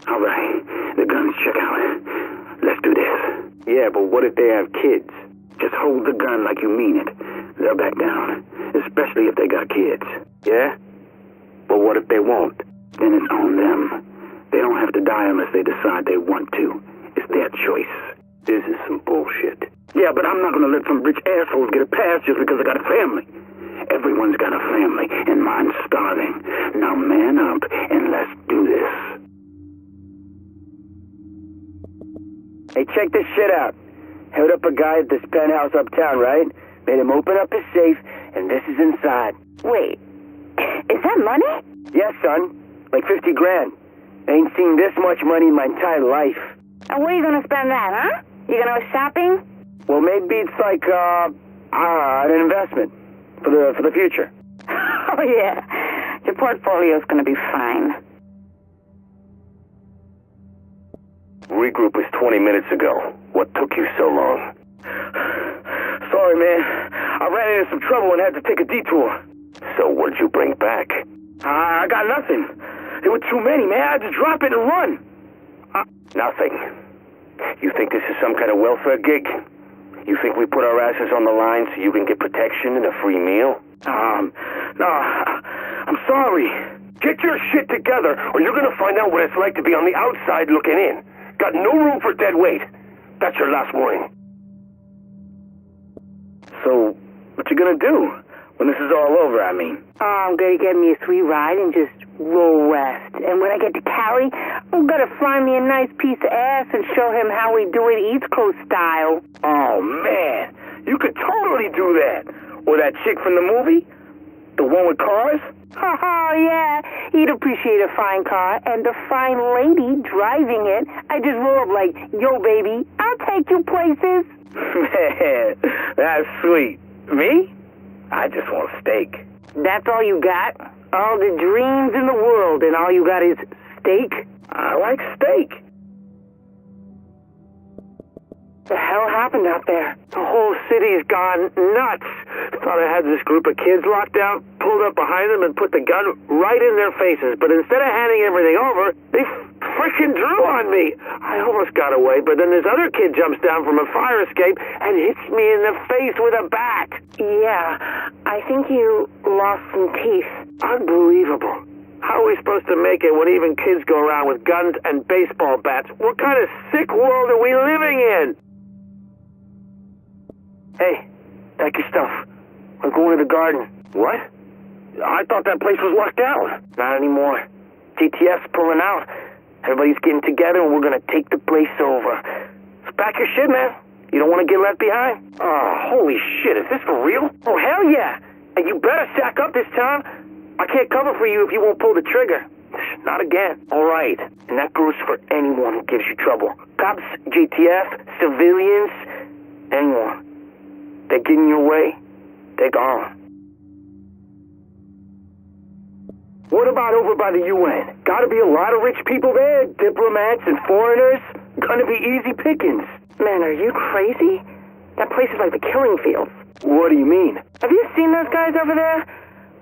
All right, the guns check out. Let's do this. Yeah, but what if they have kids? Just hold the gun like you mean it. They'll back down, especially if they got kids. Yeah? But what if they won't? Then it's on them. They don't have to die unless they decide they want to. It's their choice. This is some bullshit. Yeah, but I'm not gonna let some rich assholes get a pass just because I got a family. Everyone's got a family, and mine's starving. Now man up, and let's do this. Hey, check this shit out. Held up a guy at this penthouse uptown, right? Made him open up his safe, and this is inside. Wait, is that money? Yes, son. Like 50 grand. Ain't seen this much money in my entire life. And where are you gonna spend that, huh? You gonna go shopping? Well, maybe it's like, an investment. For the future. Oh, yeah. Your portfolio's gonna be fine. Regroup was 20 minutes ago. What took you so long? Sorry, man. I ran into some trouble and had to take a detour. So what'd you bring back? I got nothing. There were too many, man. I had to drop it and run. Nothing. You think this is some kind of welfare gig? You think we put our asses on the line so you can get protection and a free meal? No. I'm sorry. Get your shit together, or you're gonna find out what it's like to be on the outside looking in. Got no room for dead weight. That's your last warning. So, what you gonna do? When this is all over, I mean. Oh, I'm gonna get me a sweet ride and just roll west. And when I get to Cali, I'm gonna find me a nice piece of ass and show him how we do it East Coast style. Oh, man. You could totally do that. Or that chick from the movie? The one with cars? Oh, yeah. He'd appreciate a fine car and a fine lady driving it. I just roll up like, yo, baby, I'll take you places. Man, that's sweet. Me? I just want steak. That's all you got? All the dreams in the world, and all you got is steak? I like steak. The hell happened out there? The whole city's gone nuts. Thought I had this group of kids locked out, pulled up behind them and put the gun right in their faces. But instead of handing everything over, they frickin' drew on me. I almost got away, but then this other kid jumps down from a fire escape and hits me in the face with a bat. Yeah, I think you lost some teeth. Unbelievable. How are we supposed to make it when even kids go around with guns and baseball bats? What kind of sick world are we living in? Hey, pack your stuff. We're going to the garden. What? I thought that place was locked down. Not anymore. GTF's pulling out. Everybody's getting together and we're gonna take the place over. So pack your shit, man. You don't want to get left behind? Oh, holy shit, is this for real? Oh, hell yeah. And you better sack up this time. I can't cover for you if you won't pull the trigger. Not again. All right. And that goes for anyone who gives you trouble. Cops, GTF, civilians, anyone. They get in your way, they're gone. What about over by the UN? Gotta be a lot of rich people there, diplomats and foreigners. Gonna be easy pickings. Man, are you crazy? That place is like the killing fields. What do you mean? Have you seen those guys over there?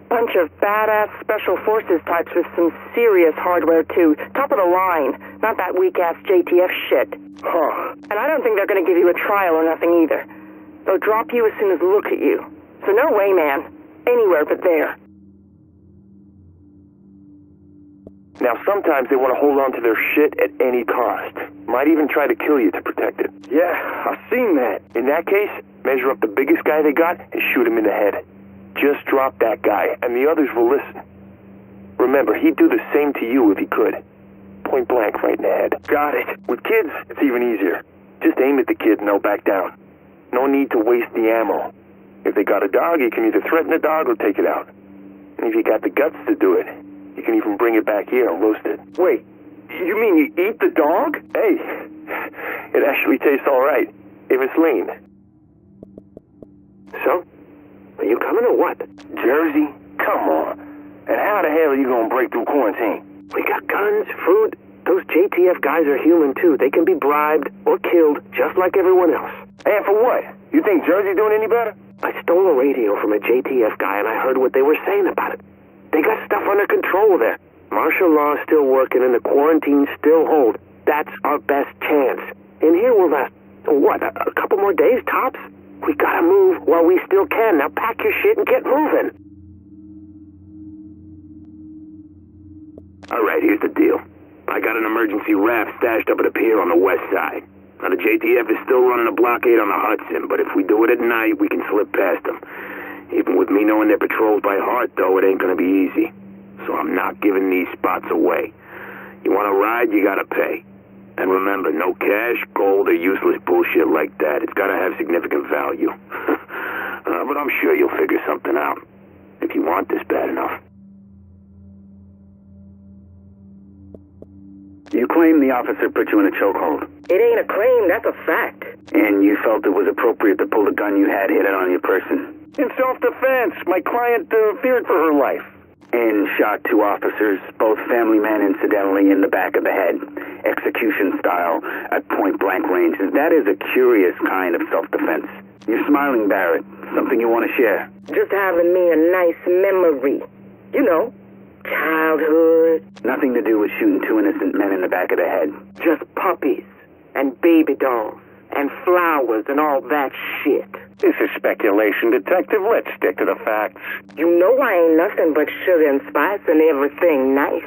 Bunch of badass special forces types with some serious hardware too. Top of the line. Not that weak-ass JTF shit. Huh. And I don't think they're gonna give you a trial or nothing either. They'll drop you as soon as look at you. So no way, man. Anywhere but there. Now, sometimes they want to hold on to their shit at any cost. Might even try to kill you to protect it. Yeah, I've seen that. In that case, measure up the biggest guy they got and shoot him in the head. Just drop that guy, and the others will listen. Remember, he'd do the same to you if he could. Point blank right in the head. Got it. With kids, it's even easier. Just aim at the kid and they'll back down. No need to waste the ammo. If they got a dog, you can either threaten the dog or take it out. And if you got the guts to do it, you can even bring it back here and roast it. Wait, you mean you eat the dog? Hey, it actually tastes all right, if it's lean. So, are you coming or what? Jersey? Come on. And how the hell are you gonna break through quarantine? We got guns, food. Those JTF guys are human too. They can be bribed or killed just like everyone else. And for what? You think Jersey doing any better? I stole a radio from a JTF guy and I heard what they were saying about it. They got stuff under control there. Martial law's still working and the quarantines still hold. That's our best chance. And here will last, what, a couple more days, tops? We gotta move while we still can. Now pack your shit and get moving. Alright, here's the deal. I got an emergency raft stashed up at a pier on the west side. Now, the JTF is still running a blockade on the Hudson, but if we do it at night, we can slip past them. Even with me knowing their patrols by heart, though, it ain't gonna be easy. So I'm not giving these spots away. You wanna ride, you gotta pay. And remember, no cash, gold, or useless bullshit like that. It's gotta have significant value. But I'm sure you'll figure something out. If you want this bad enough. You claim the officer put you in a chokehold. It ain't a claim, that's a fact. And you felt it was appropriate to pull the gun you had hidden on your person. In self-defense, my client feared for her life. And shot 2 officers, both family men incidentally, in the back of the head. Execution style, at point-blank range. That is a curious kind of self-defense. You're smiling, Barrett. Something you want to share? Just having me a nice memory. You know, childhood. Nothing to do with shooting 2 innocent men in the back of the head. Just puppies and baby dolls and flowers and all that shit. This is speculation, Detective. Let's stick to the facts. You know I ain't nothing but sugar and spice and everything nice.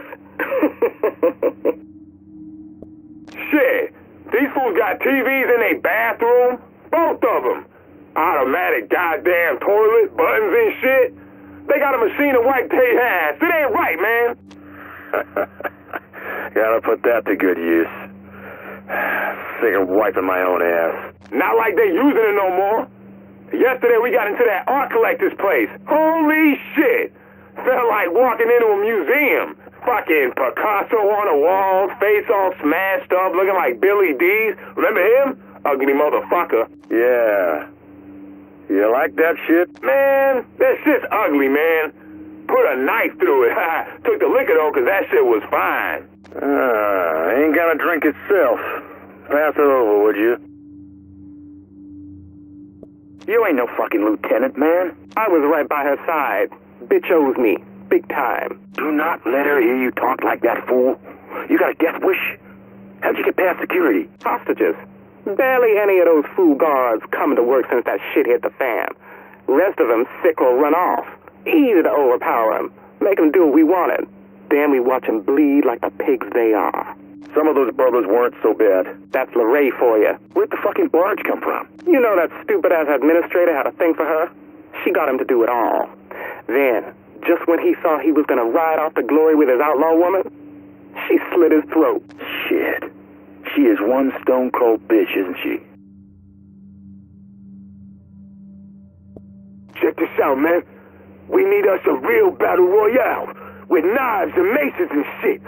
Shit, these fools got TVs in their bathroom? Both of them. Automatic goddamn toilet, buttons and shit. They got a machine to wipe their ass. It ain't right, man. Gotta put that to good use. Sick of wiping my own ass. Not like they using it no more. Yesterday we got into that art collector's place. Holy shit! Felt like walking into a museum. Fucking Picasso on the walls, face all smashed up, looking like Billy D's. Remember him? Ugly motherfucker. Yeah. You like that shit? Man, that shit's ugly, man. Put a knife through it. Took the liquor though, cause that shit was fine. Ain't gonna drink itself. Pass it over, would you? You ain't no fucking lieutenant, man. I was right by her side. Bitch owes me. Big time. Do not let her hear you talk like that, fool. You got a death wish? How'd you get past security? Hostages. Barely any of those fool guards coming to work since that shit hit the fan. Rest of them sick or run off. Easy to overpower them. Make them do what we wanted. Then we watch them bleed like the pigs they are. Some of those brothers weren't so bad. That's LeRae for you. Where'd the fucking barge come from? You know that stupid-ass administrator had a thing for her? She got him to do it all. Then, just when he saw he was gonna ride off to glory with his outlaw woman, she slit his throat. Shit. She is one stone-cold bitch, isn't she? Check this out, man. We need us a real battle royale with knives and maces and shit,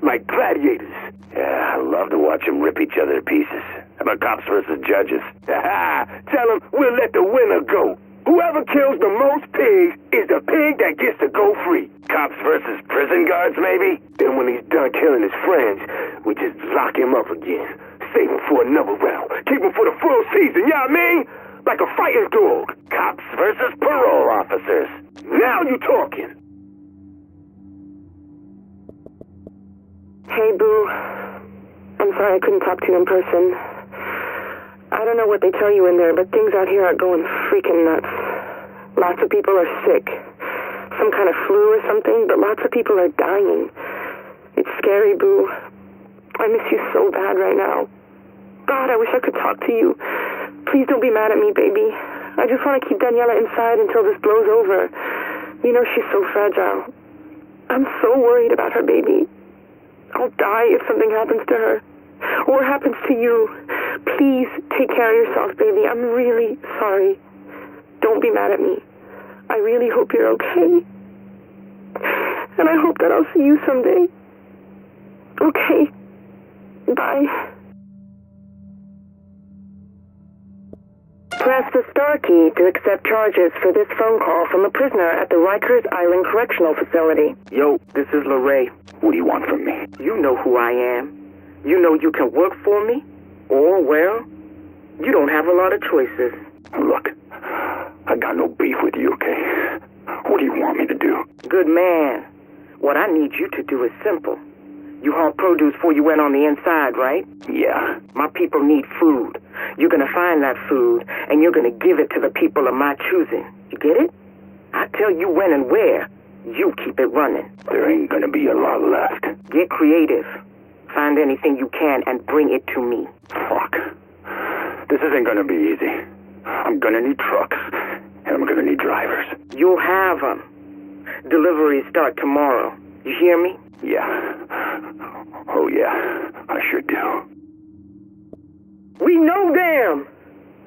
like gladiators. Yeah, I love to watch them rip each other to pieces. How about cops versus judges? Tell them we'll let the winner go. Whoever kills the most pigs is the pig that gets to go free. Cops versus prison guards, maybe? Then when he's done killing his friends, we just lock him up again. Save him for another round. Keep him for the full season, you know what I mean? Like a fighting dog. Cops versus parole officers. Now you talking. Hey, Boo. I'm sorry I couldn't talk to you in person. I don't know what they tell you in there, but things out here are going freaking nuts. Lots of people are sick. Some kind of flu or something, but lots of people are dying. It's scary, Boo. I miss you so bad right now. God, I wish I could talk to you. Please don't be mad at me, baby. I just want to keep Daniela inside until this blows over. You know she's so fragile. I'm so worried about her, baby. I'll die if something happens to her. Or happens to you. Please take care of yourself, baby. I'm really sorry. Don't be mad at me. I really hope you're okay. And I hope that I'll see you someday. Okay. Bye. Press the star key to accept charges for this phone call from a prisoner at the Rikers Island Correctional Facility. Yo, this is LeRae. What do you want from me? You know who I am. You know you can work for me. Or, well, you don't have a lot of choices. Look, I got no beef with you, okay? What do you want me to do? Good man. What I need you to do is simple. You hauled produce before you went on the inside, right? Yeah. My people need food. You're gonna find that food, and you're gonna give it to the people of my choosing. You get it? I tell you when and where. You keep it running. There ain't gonna be a lot left. Get creative. Find anything you can and bring it to me. Fuck. This isn't gonna be easy. I'm gonna need trucks, and I'm gonna need drivers. You'll have them. Deliveries start tomorrow. You hear me? Yeah. Oh, yeah. I sure do. We know them.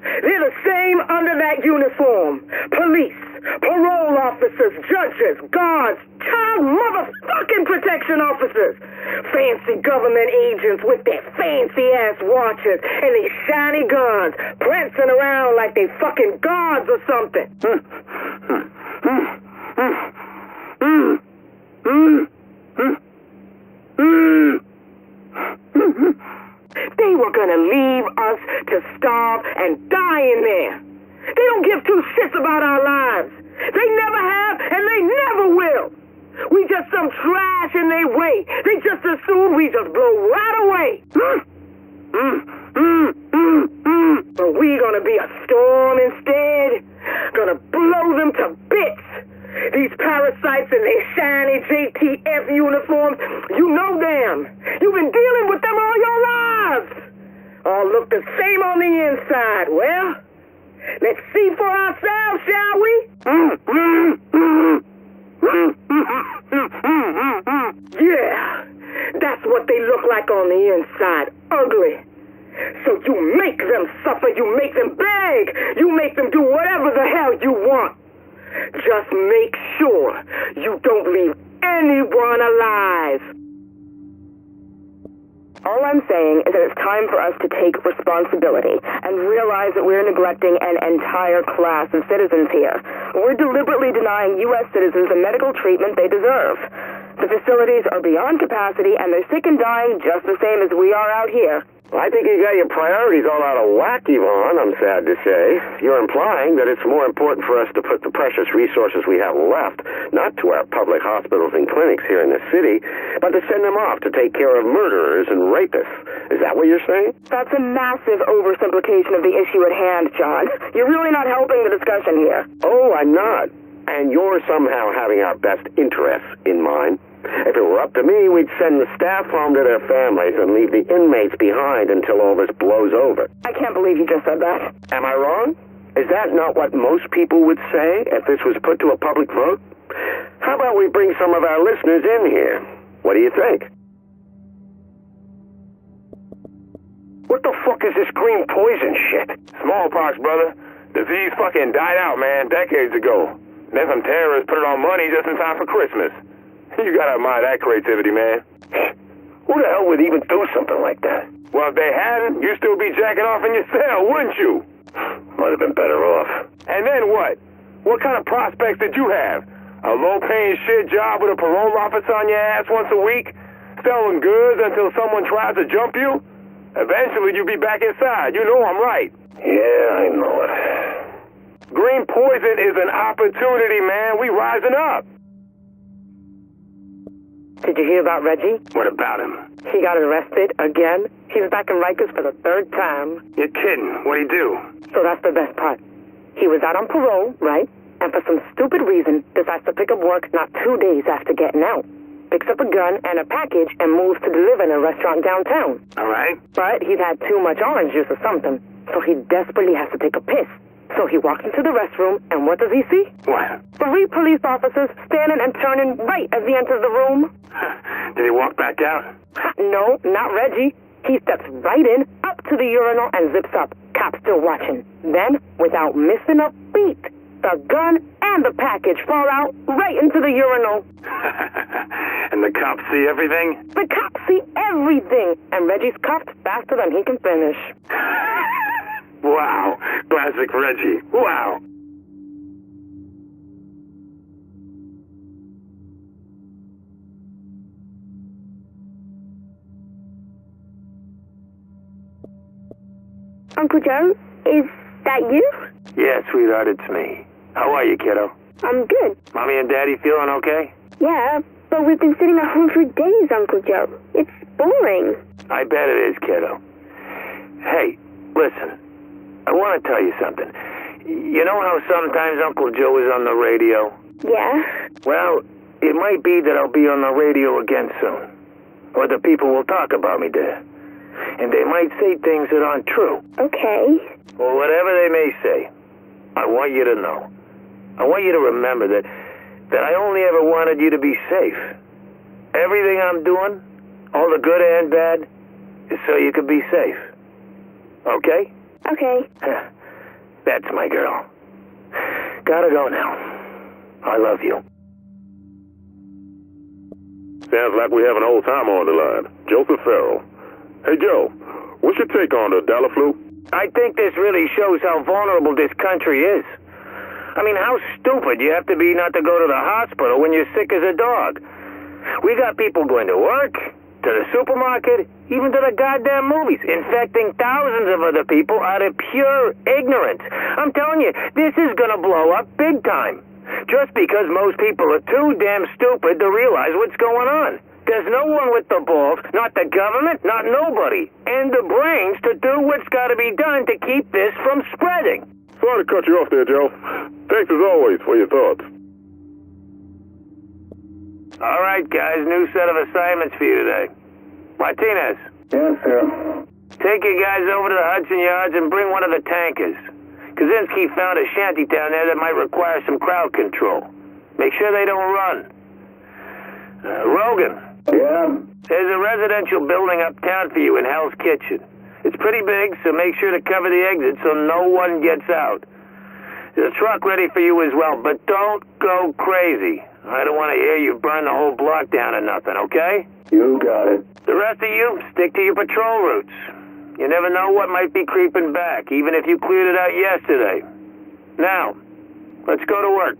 They're the same under that uniform. Police, parole officers, judges, guards, child motherfucking protection officers. Fancy government agents with their fancy-ass watches and their shiny guns, prancing around like they fucking guards or something. They were gonna leave us to starve and die in there. They don't give two shits about our lives. They never have, and they never will. We just some trash in their way. They just assume we just blow right away. But we gonna be a storm instead. Gonna blow them to bits. These parasites in their shiny JTF uniforms, you know them. You've been dealing with them all your lives. All look the same on the inside. Well, let's see for ourselves, shall we? Yeah, that's what they look like on the inside. Ugly. So you make them suffer, you make them beg, you make them do whatever the hell you want. Just make sure you don't leave anyone alive. All I'm saying is that it's time for us to take responsibility and realize that we're neglecting an entire class of citizens here. We're deliberately denying U.S. citizens the medical treatment they deserve. The facilities are beyond capacity and they're sick and dying just the same as we are out here. I think you got your priorities all out of whack, Yvonne, I'm sad to say. You're implying that it's more important for us to put the precious resources we have left, not to our public hospitals and clinics here in the city, but to send them off to take care of murderers and rapists. Is that what you're saying? That's a massive oversimplification of the issue at hand, John. You're really not helping the discussion here. Oh, I'm not. And you're somehow having our best interests in mind. If it were up to me, we'd send the staff home to their families and leave the inmates behind until all this blows over. I can't believe you just said that. Am I wrong? Is that not what most people would say if this was put to a public vote? How about we bring some of our listeners in here? What do you think? What the fuck is this green poison shit? Smallpox, brother. Disease fucking died out, man, decades ago. Then some terrorists put it on money just in time for Christmas. You gotta admire that creativity, man. Who the hell would even do something like that? Well, if they hadn't, you'd still be jacking off in your cell, wouldn't you? Might have been better off. And then what? What kind of prospects did you have? A low-paying shit job with a parole officer on your ass once a week? Selling goods until someone tries to jump you? Eventually you'll be back inside. You know I'm right. Yeah, I know it. Green poison is an opportunity, man. We rising up. Did you hear about Reggie? What about him? He got arrested again. He's back in Rikers for the third time. You're kidding. What'd he do? So that's the best part. He was out on parole, right? And for some stupid reason, decides to pick up work not 2 days after getting out. Picks up a gun and a package and moves to deliver in a restaurant downtown. All right. But he's had too much orange juice or something, so he desperately has to take a piss. So he walks into the restroom, and what does he see? What? 3 police officers standing and turning right as he enters the room. Did he walk back out? No, not Reggie. He steps right in, up to the urinal, and zips up. Cops still watching. Then, without missing a beat, the gun and the package fall out right into the urinal. And the cops see everything? The cops see everything, and Reggie's cuffed faster than he can finish. Wow. Classic Reggie. Wow. Uncle Joe, is that you? Yeah, sweetheart, it's me. How are you, kiddo? I'm good. Mommy and Daddy feeling okay? Yeah, But we've been sitting at home for days, Uncle Joe. It's boring. I bet it is, kiddo. Hey, listen. I want to tell you something. You know how sometimes Uncle Joe is on the radio? Yeah? Well, it might be that I'll be on the radio again soon. Or the people will talk about me there. And they might say things that aren't true. Okay. Or whatever they may say. I want you to know. I want you to remember that I only ever wanted you to be safe. Everything I'm doing, all the good and bad, is so you could be safe. Okay? Okay. That's my girl. Gotta go now. I love you. Sounds like we have an old-timer on the line. Joseph Farrell. Hey, Joe, what's your take on the Dollar flu? I think this really shows how vulnerable this country is. I mean, how stupid you have to be not to go to the hospital when you're sick as a dog. We got people going to work, to the supermarket, even to the goddamn movies, infecting thousands of other people out of pure ignorance. I'm telling you, this is gonna blow up big time. Just because most people are too damn stupid to realize what's going on. There's no one with the balls, not the government, not nobody, and the brains to do what's got to be done to keep this from spreading. Sorry to cut you off there, Joe. Thanks as always for your thoughts. All right, guys, new set of assignments for you today. Martinez. Yes, sir. Take you guys over to the Hudson Yards and bring one of the tankers. Kaczynski found a shanty down there that might require some crowd control. Make sure they don't run. Rogan. Yeah? There's a residential building uptown for you in Hell's Kitchen. It's pretty big, so make sure to cover the exit so no one gets out. There's a truck ready for you as well, but don't go crazy. I don't want to hear you burn the whole block down or nothing, okay? You got it. The rest of you, stick to your patrol routes. You never know what might be creeping back, even if you cleared it out yesterday. Now, let's go to work.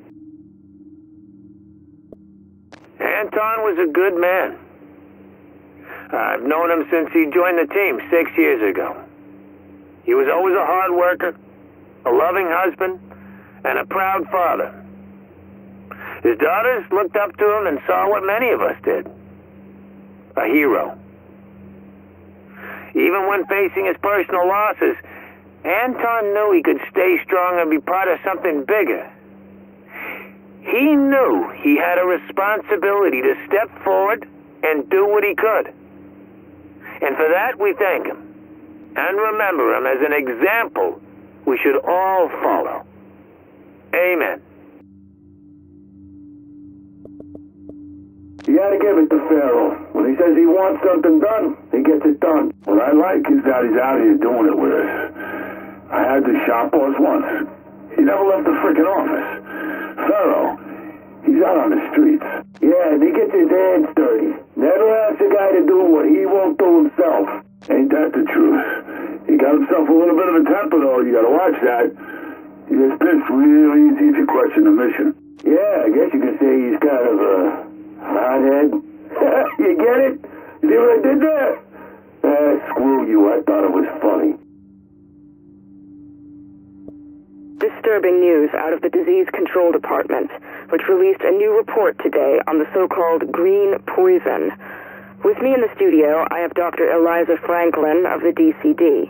Anton was a good man. I've known him since he joined the team 6 years ago. He was always a hard worker, a loving husband, and a proud father. His daughters looked up to him and saw what many of us did. A hero. Even when facing his personal losses, Anton knew he could stay strong and be part of something bigger. He knew he had a responsibility to step forward and do what he could. And for that, we thank him. And remember him as an example we should all follow. Amen. You gotta give it to Farrell. When he says he wants something done, he gets it done. What I like is that he's out here doing it with us. I had the shop boss once. He never left the frickin' office. Farrell, he's out on the streets. Yeah, and he gets his hands dirty. Never asks a guy to do what he won't do himself. Ain't that the truth? He got himself a little bit of a temper, though. You gotta watch that. He gets pissed real easy if you question the mission. Yeah, I guess you could say he's kind of a hothead. You get it? See what I did there? Screw you. I thought it was funny. Disturbing news out of the Disease Control Department, which released a new report today on the so-called green poison. With me in the studio, I have Dr. Eliza Franklin of the DCD.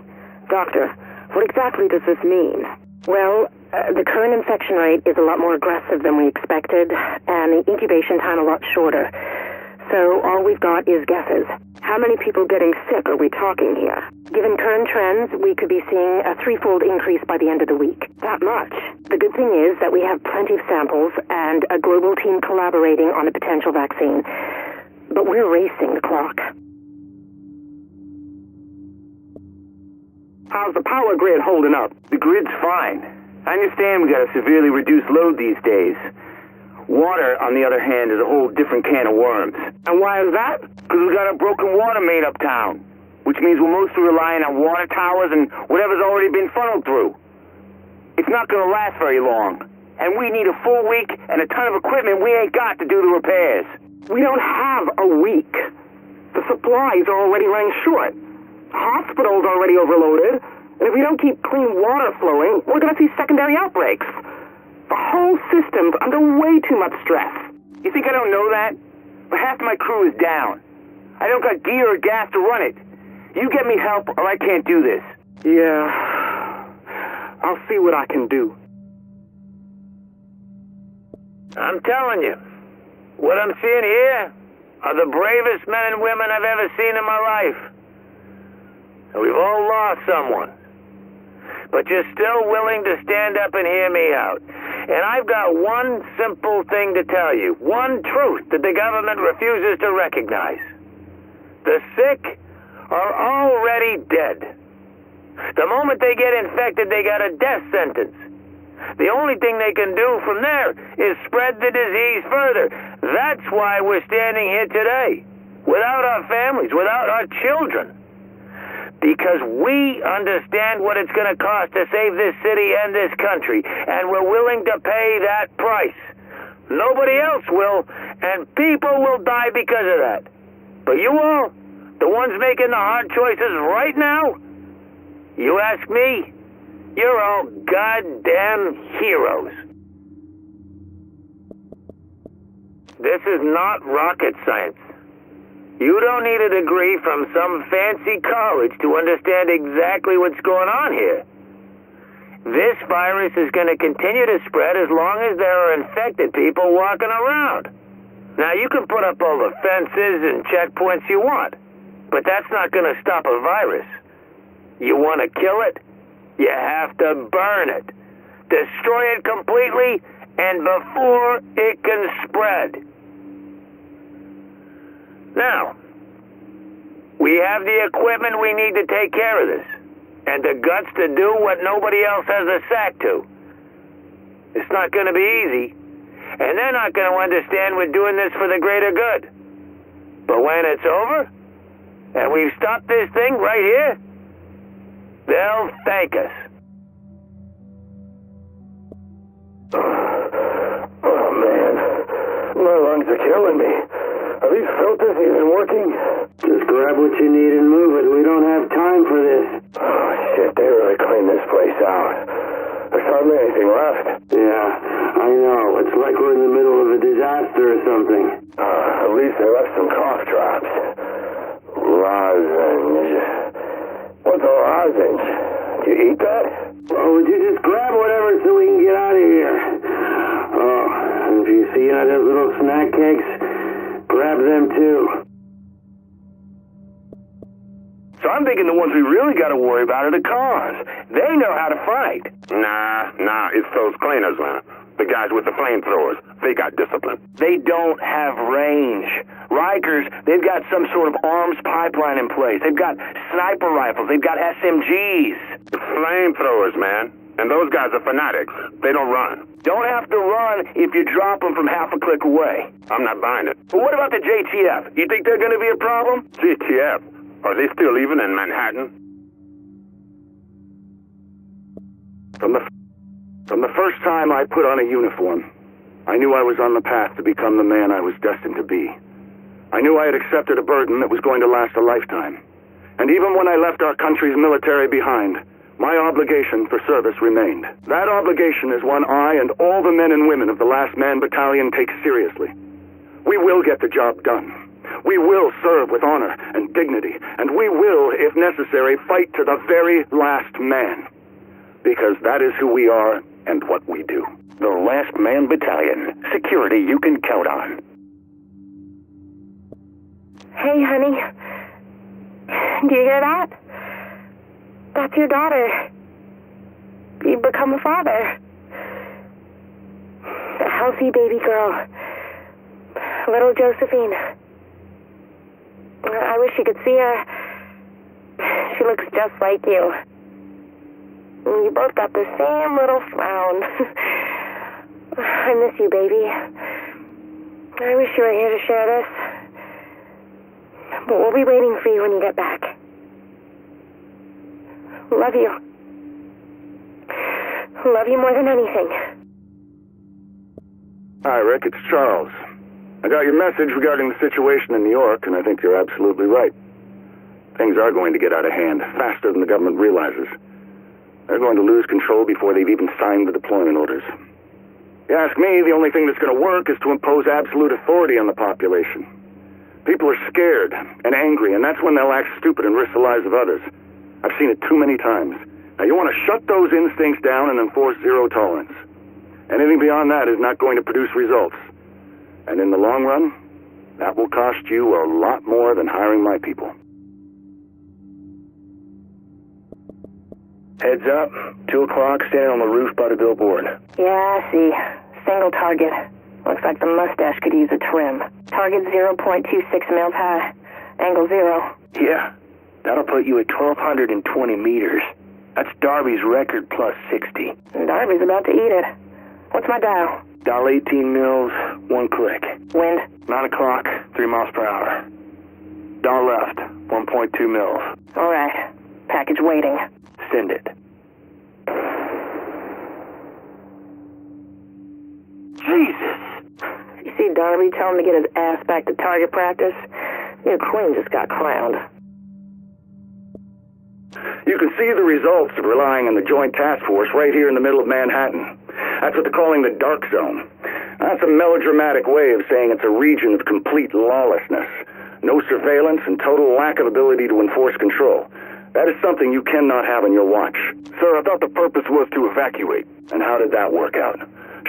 Doctor, what exactly does this mean? Well, the current infection rate is a lot more aggressive than we expected, and the incubation time a lot shorter. So all we've got is guesses. How many people getting sick are we talking here? Given current trends, we could be seeing a 3-fold increase by the end of the week. That much? The good thing is that we have plenty of samples and a global team collaborating on a potential vaccine. But we're racing the clock. How's the power grid holding up? The grid's fine. I understand we got a severely reduced load these days. Water, on the other hand, is a whole different can of worms. And why is that? Because we got a broken water main uptown, which means we're mostly relying on water towers and whatever's already been funneled through. It's not going to last very long, and we need a full week and a ton of equipment we ain't got to do the repairs. We don't have a week. The supplies are already running short. The hospital's already overloaded, and if we don't keep clean water flowing, we're going to see secondary outbreaks. The whole system's under way too much stress. You think I don't know that? but half my crew is down. I don't got gear or gas to run it. You get me help or I can't do this. Yeah, I'll see what I can do. I'm telling you, what I'm seeing here are the bravest men and women I've ever seen in my life. And we've all lost someone. But you're still willing to stand up and hear me out. And I've got one simple thing to tell you. One truth that the government refuses to recognize. The sick are already dead. The moment they get infected, they got a death sentence. The only thing they can do from there is spread the disease further. That's why we're standing here today. Without our families, without our children. Because we understand what it's going to cost to save this city and this country, and we're willing to pay that price. Nobody else will, and people will die because of that. But you all, the ones making the hard choices right now, you ask me, you're all goddamn heroes. This is not rocket science. You don't need a degree from some fancy college to understand exactly what's going on here. This virus is going to continue to spread as long as there are infected people walking around. Now, you can put up all the fences and checkpoints you want, but that's not going to stop a virus. You want to kill it? You have to burn it. Destroy it completely and before it can spread. Now, we have the equipment we need to take care of this, and the guts to do what nobody else has a sack to. It's not going to be easy, and they're not going to understand we're doing this for the greater good. But when it's over, and we've stopped this thing right here, they'll thank us. Oh, man. My lungs are killing me. Are these filters even working? Just grab what you need and move it. We don't have time for this. Oh, shit, they really cleaned this place out. There's hardly anything left. Yeah, I know. It's like we're in the middle of a disaster or something. At least they left some cough drops. Lozenge. What's a lozenge? Did you eat that? Oh, would you just grab whatever so we can get out of here? Oh, and if you see any of those little snack cakes, grab them too. So I'm thinking the ones we really got to worry about are the cars. They know how to fight. Nah, it's those cleaners, man. The guys with the flamethrowers. They got discipline. They don't have range. Rikers, they've got some sort of arms pipeline in place. They've got sniper rifles. They've got SMGs. Flamethrowers, man. And those guys are fanatics. They don't run. Don't have to run if you drop them from half a click away. I'm not buying it. But what about the JTF? You think they're going to be a problem? JTF? Are they still even in Manhattan? From the first time I put on a uniform, I knew I was on the path to become the man I was destined to be. I knew I had accepted a burden that was going to last a lifetime. And even when I left our country's military behind, my obligation for service remained. That obligation is one I and all the men and women of the Last Man Battalion take seriously. We will get the job done. We will serve with honor and dignity, and we will, if necessary, fight to the very last man. Because that is who we are and what we do. The Last Man Battalion. Security you can count on. Hey, honey. Do you hear that? That's your daughter. You've become a father. A healthy baby girl. Little Josephine. I wish you could see her. She looks just like you. You both got the same little frown. I miss you, baby. I wish you were here to share this. But we'll be waiting for you when you get back. Love you. Love you more than anything. Hi, Rick. It's Charles. I got your message regarding the situation in New York, and I think you're absolutely right. Things are going to get out of hand, faster than the government realizes. They're going to lose control before they've even signed the deployment orders. If you ask me, the only thing that's going to work is to impose absolute authority on the population. People are scared and angry, and that's when they'll act stupid and risk the lives of others. I've seen it too many times. Now, you want to shut those instincts down and enforce zero tolerance. Anything beyond that is not going to produce results. And in the long run, that will cost you a lot more than hiring my people. Heads up. 2 o'clock, standing on the roof by the billboard. Yeah, I see. Single target. Looks like the mustache could use a trim. Target 0.26 mils high. Angle 0. Yeah, that'll put you at 1,220 meters. That's Darby's record plus 60. Darby's about to eat it. What's my dial? Dial 18 mils, 1 click. Wind? 9 o'clock, 3 miles per hour. Dial left, 1.2 mils. All right. Package waiting. Send it. Jesus! You see Darby tell him to get his ass back to target practice? New Queen just got crowned. You can see the results of relying on the Joint Task Force right here in the middle of Manhattan. That's what they're calling the Dark Zone. That's a melodramatic way of saying it's a region of complete lawlessness. No surveillance and total lack of ability to enforce control. That is something you cannot have on your watch. Sir, I thought the purpose was to evacuate. And how did that work out?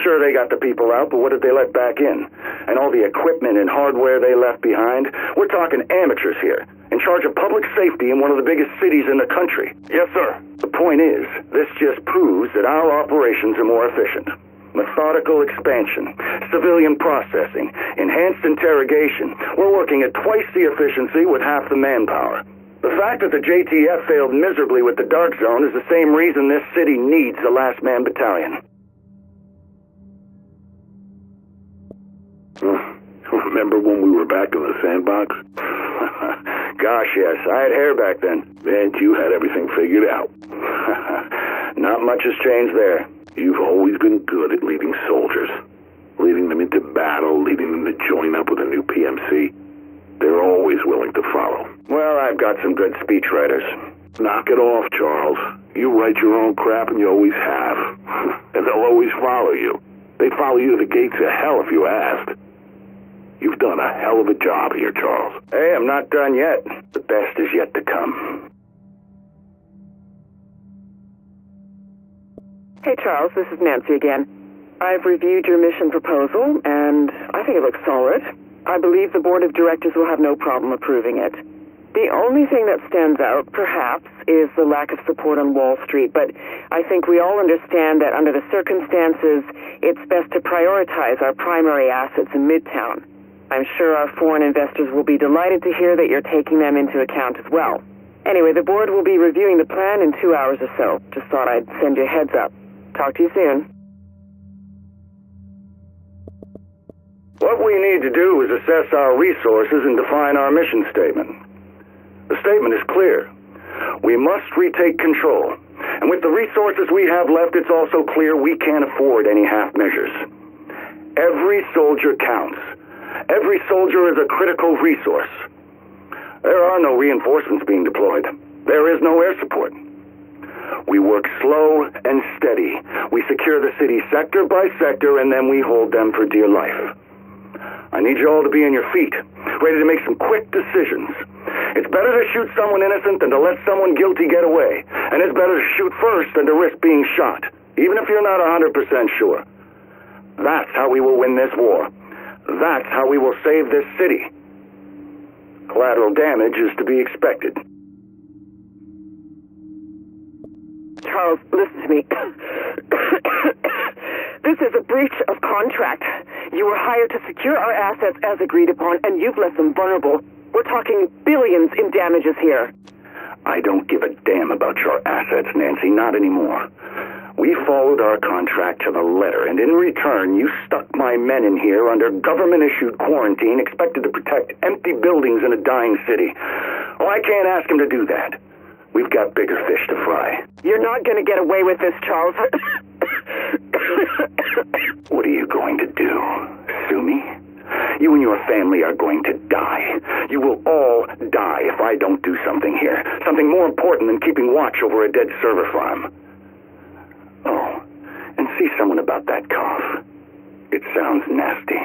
Sure, they got the people out, but what did they let back in? And all the equipment and hardware they left behind? We're talking amateurs here, in charge of public safety in one of the biggest cities in the country. Yes, sir. The point is, this just proves that our operations are more efficient. Methodical expansion, civilian processing, enhanced interrogation. We're working at twice the efficiency with half the manpower. The fact that the JTF failed miserably with the Dark Zone is the same reason this city needs the Last Man Battalion. Remember when we were back in the sandbox? Gosh, yes. I had hair back then. And you had everything figured out. Not much has changed there. You've always been good at leading soldiers. Leading them into battle, leading them to join up with a new PMC. They're always willing to follow. Well, I've got some good speechwriters. Knock it off, Charles. You write your own crap and you always have. And they'll always follow you. They'd follow you to the gates of hell if you asked. You've done a hell of a job here, Charles. Hey, I'm not done yet. The best is yet to come. Hey, Charles, this is Nancy again. I've reviewed your mission proposal, and I think it looks solid. I believe the board of directors will have no problem approving it. The only thing that stands out, perhaps, is the lack of support on Wall Street, but I think we all understand that under the circumstances, it's best to prioritize our primary assets in Midtown. I'm sure our foreign investors will be delighted to hear that you're taking them into account as well. Anyway, the board will be reviewing the plan in 2 hours or so. Just thought I'd send you a heads up. Talk to you soon. What we need to do is assess our resources and define our mission statement. The statement is clear. We must retake control. And with the resources we have left, it's also clear we can't afford any half measures. Every soldier counts. Every soldier is a critical resource. There are no reinforcements being deployed. There is no air support. We work slow and steady. We secure the city sector by sector, and then we hold them for dear life. I need you all to be on your feet, ready to make some quick decisions. It's better to shoot someone innocent than to let someone guilty get away. And it's better to shoot first than to risk being shot, even if you're not 100% sure. That's how we will win this war. That's how we will save this city. Collateral damage is to be expected. Charles, listen to me. This is a breach of contract. You were hired to secure our assets as agreed upon, and you've left them vulnerable. We're talking billions in damages here. I don't give a damn about your assets, Nancy, not anymore. We followed our contract to the letter, and in return, you stuck my men in here under government-issued quarantine, expected to protect empty buildings in a dying city. Oh, I can't ask them to do that. We've got bigger fish to fry. You're not going to get away with this, Charles. What are you going to do? Sue me? You and your family are going to die. You will all die if I don't do something here. Something more important than keeping watch over a dead server farm. Oh, and see someone about that cough. It sounds nasty.